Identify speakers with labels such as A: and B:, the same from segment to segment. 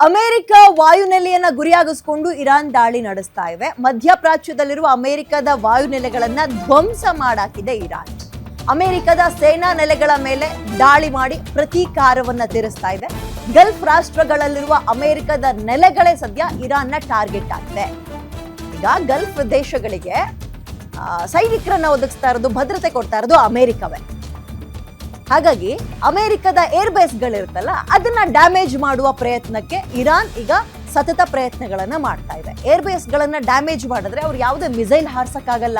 A: America ವಾಯುನೆಲೆಯನ್ನ ಗುರಿಯಾಗಿಸಿಕೊಂಡು Iran ದಾಳಿ ನಡೆಸ್ತಾ ಇವೆ. ಮಧ್ಯಪ್ರಾಚ್ಯದಲ್ಲಿರುವ ಅಮೆರಿಕದ ವಾಯುನೆಲೆಗಳನ್ನ ಧ್ವಂಸ ಮಾಡಾಕಿದೆ ಇರಾನ್. ಅಮೆರಿಕದ ಸೇನಾ ನೆಲೆಗಳ ಮೇಲೆ ದಾಳಿ ಮಾಡಿ ಪ್ರತೀಕಾರವನ್ನ ತೀರಿಸ್ತಾ ಇದೆ. ಗಲ್ಫ್ ರಾಷ್ಟ್ರಗಳಲ್ಲಿರುವ ಅಮೆರಿಕದ ನೆಲೆಗಳೇ ಸದ್ಯ ಇರಾನ್ನ ಟಾರ್ಗೆಟ್ ಆಗಿದೆ. ಈಗ ಗಲ್ಫ್ ದೇಶಗಳಿಗೆ ಸೈನಿಕರನ್ನ ಒದಗಿಸ್ತಾ ಇರೋದು, ಭದ್ರತೆ ಕೊಡ್ತಾ ಇರೋದು ಅಮೆರಿಕವೇ. ಹಾಗಾಗಿ ಅಮೆರಿಕದ ಏರ್ ಬೇಸ್ಗಳಿರುತ್ತಲ್ಲ, ಅದನ್ನ ಡ್ಯಾಮೇಜ್ ಮಾಡುವ ಪ್ರಯತ್ನಕ್ಕೆ ಇರಾನ್ ಈಗ ಸತತ ಪ್ರಯತ್ನಗಳನ್ನ ಮಾಡ್ತಾ ಇದೆ. ಏರ್ ಬೇಸ್ಗಳನ್ನ ಡ್ಯಾಮೇಜ್ ಮಾಡಿದ್ರೆ ಅವ್ರು ಯಾವುದೇ ಮಿಸೈಲ್ ಹಾರ್ಸಕ್ಕಾಗಲ್ಲ,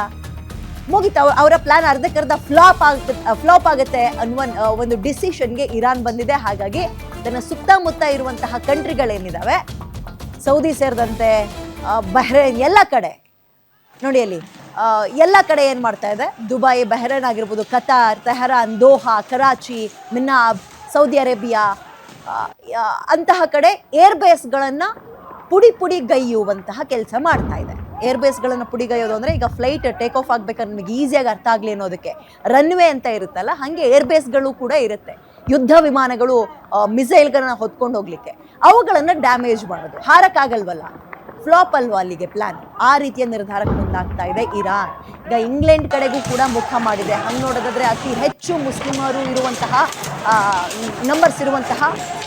A: ಮುಗಿತ. ಅವರ ಪ್ಲಾನ್ ಅರ್ಧಕ್ಕರ್ಧ ಫ್ಲಾಪ್ ಆಗುತ್ತೆ ಅನ್ನುವ ಒಂದು ಡಿಸಿಷನ್ಗೆ ಇರಾನ್ ಬಂದಿದೆ. ಹಾಗಾಗಿ ತನ್ನ ಸುತ್ತಮುತ್ತ ಇರುವಂತಹ ಕಂಟ್ರಿಗಳೇನಿದಾವೆ, ಸೌದಿ ಸೇರಿದಂತೆ ಬಹ್ರೇನ್, ಎಲ್ಲ ಕಡೆ ನೋಡಿ, ಅಲ್ಲಿ ಎಲ್ಲ ಕಡೆ ಏನು ಮಾಡ್ತಾ ಇದೆ, ದುಬೈ, ಬಹ್ರೇನ್ ಆಗಿರ್ಬೋದು, Qatar, Tehran, Doha, Karachi, Minab, Saudi Arabia, ಅಂತಹ ಕಡೆ ಏರ್ ಬೇಸ್ಗಳನ್ನು ಪುಡಿಗೈಯುವಂತಹ ಕೆಲಸ ಮಾಡ್ತಾ ಇದೆ. ಏರ್ ಬೇಸ್ಗಳನ್ನು ಪುಡಿಗೈಯೋದು ಅಂದರೆ, ಈಗ ಫ್ಲೈಟ್ ಟೇಕ್ ಆಫ್ ಆಗ್ಬೇಕಾದ್ರೆ ನಿಮಗೆ ಈಸಿಯಾಗಿ ಅರ್ಥ ಆಗಲಿ ಅನ್ನೋದಕ್ಕೆ ರನ್ವೇ ಅಂತ ಇರುತ್ತಲ್ಲ, ಹಾಗೆ ಏರ್ ಬೇಸ್ಗಳು ಕೂಡ ಇರುತ್ತೆ. ಯುದ್ಧ ವಿಮಾನಗಳು ಮಿಸೈಲ್ಗಳನ್ನ ಹೊತ್ಕೊಂಡು ಹೋಗ್ಲಿಕ್ಕೆ, ಅವುಗಳನ್ನು ಡ್ಯಾಮೇಜ್ ಮಾಡೋದು. ಹಾರಕ್ಕಾಗಲ್ವಲ್ಲ, ಫ್ಲಾಪ್ ಅಲ್ವಾ ಅಲ್ಲಿಗೆ ಪ್ಲಾನ್. ಆ ರೀತಿಯ ನಿರ್ಧಾರಕ್ಕೆ ಮುಂದಾಗ್ತಾ ಇದೆ ಇರಾನ್. ಈಗ ಇಂಗ್ಲೆಂಡ್ ಕಡೆಗೂ ಕೂಡ ಮುಖ ಮಾಡಿದೆ. ಹಂಗೆ ನೋಡೋದಾದ್ರೆ ಅತಿ ಹೆಚ್ಚು ಮುಸ್ಲಿಮರು ಇರುವಂತಹ ನಂಬರ್ಸ್ ಇರುವಂತಹ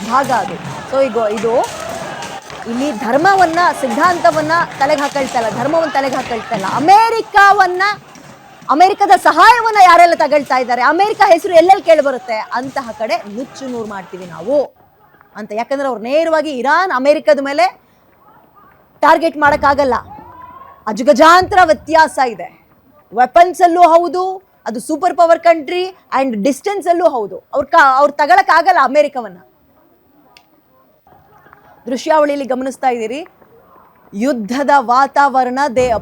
A: ಭಾಗ ಅದು. ಸೊ ಈಗ ಇದು ಇಲ್ಲಿ ಧರ್ಮವನ್ನ, ಸಿದ್ಧಾಂತವನ್ನ ತಲೆಗೆ ಹಾಕೊಳ್ತಲ್ಲ, ಧರ್ಮವನ್ನ ತಲೆಗೆ ಹಾಕೊಳ್ತಲ್ಲ, ಅಮೆರಿಕದ ಸಹಾಯವನ್ನ ಯಾರೆಲ್ಲ ತಗೊಳ್ತಾ ಇದ್ದಾರೆ, ಅಮೆರಿಕ ಹೆಸರು ಎಲ್ಲೆಲ್ಲಿ ಕೇಳಿ ಬರುತ್ತೆ, ಅಂತಹ ಕಡೆ ನುಚ್ಚು ನೂರು ಮಾಡ್ತೀವಿ ನಾವು ಅಂತ. ಯಾಕಂದ್ರೆ ಅವ್ರು ನೇರವಾಗಿ ಇರಾನ್ ಅಮೆರಿಕದ ಮೇಲೆ ಟಾರ್ಗೆಟ್ ಮಾಡೋಕ್ಕಾಗಲ್ಲ. ಅಜಗಜಾಂತರ ವ್ಯತ್ಯಾಸ ಇದೆ. ವೆಪನ್ಸ್ ಅಲ್ಲೂ ಹೌದು, ಅದು super power country, and distance ಅಲ್ಲೂ ಹೌದು. ಅವ್ರು ತಗೊಳಕ್ಕಾಗಲ್ಲ ಅಮೆರಿಕವನ್ನ. ದೃಶ್ಯಾವಳಿಯಲ್ಲಿ ಗಮನಿಸ್ತಾ ಇದ್ದೀರಿ ಯುದ್ಧದ ವಾತಾವರಣ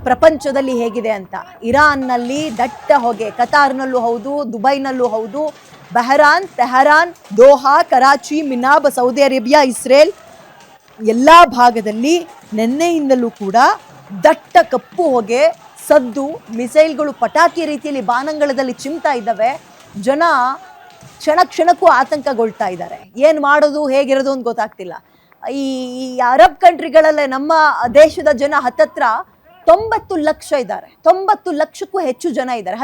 A: ಪ್ರಪಂಚದಲ್ಲಿ ಹೇಗಿದೆ ಅಂತ. ಇರಾನ್ನಲ್ಲಿ ದಟ್ಟ ಹೊಗೆ, ಕತಾರ್ನಲ್ಲೂ ಹೌದು, ದುಬೈನಲ್ಲೂ ಹೌದು, Bahrain, Tehran, Doha, Karachi, Minab, Saudi Arabia, Israel ಎಲ್ಲ ಭಾಗದಲ್ಲಿ ನಿನ್ನೆಯಿಂದಲೂ ಕೂಡ ದಟ್ಟ ಕಪ್ಪು ಹೊಗೆ, ಸದ್ದು, ಮಿಸೈಲ್ಗಳು ಪಟಾಕಿ ರೀತಿಯಲ್ಲಿ ಬಾನಂಗಳದಲ್ಲಿ ಚಿಮ್ತಾ ಇದ್ದಾವೆ. ಜನ ಕ್ಷಣಕ್ಕೂ ಆತಂಕಗೊಳ್ತಾ ಇದ್ದಾರೆ. ಏನು ಮಾಡೋದು, ಹೇಗಿರೋದು ಅಂತ ಗೊತ್ತಾಗ್ತಿಲ್ಲ. ಈ ಅರಬ್ ಕಂಟ್ರಿಗಳಲ್ಲೇ ನಮ್ಮ ದೇಶದ ಜನ ಹತ್ತತ್ರ 90 ಲಕ್ಷ ಇದ್ದಾರೆ. 90 ಲಕ್ಷಕ್ಕೂ ಹೆಚ್ಚು ಜನ ಇದ್ದಾರೆ.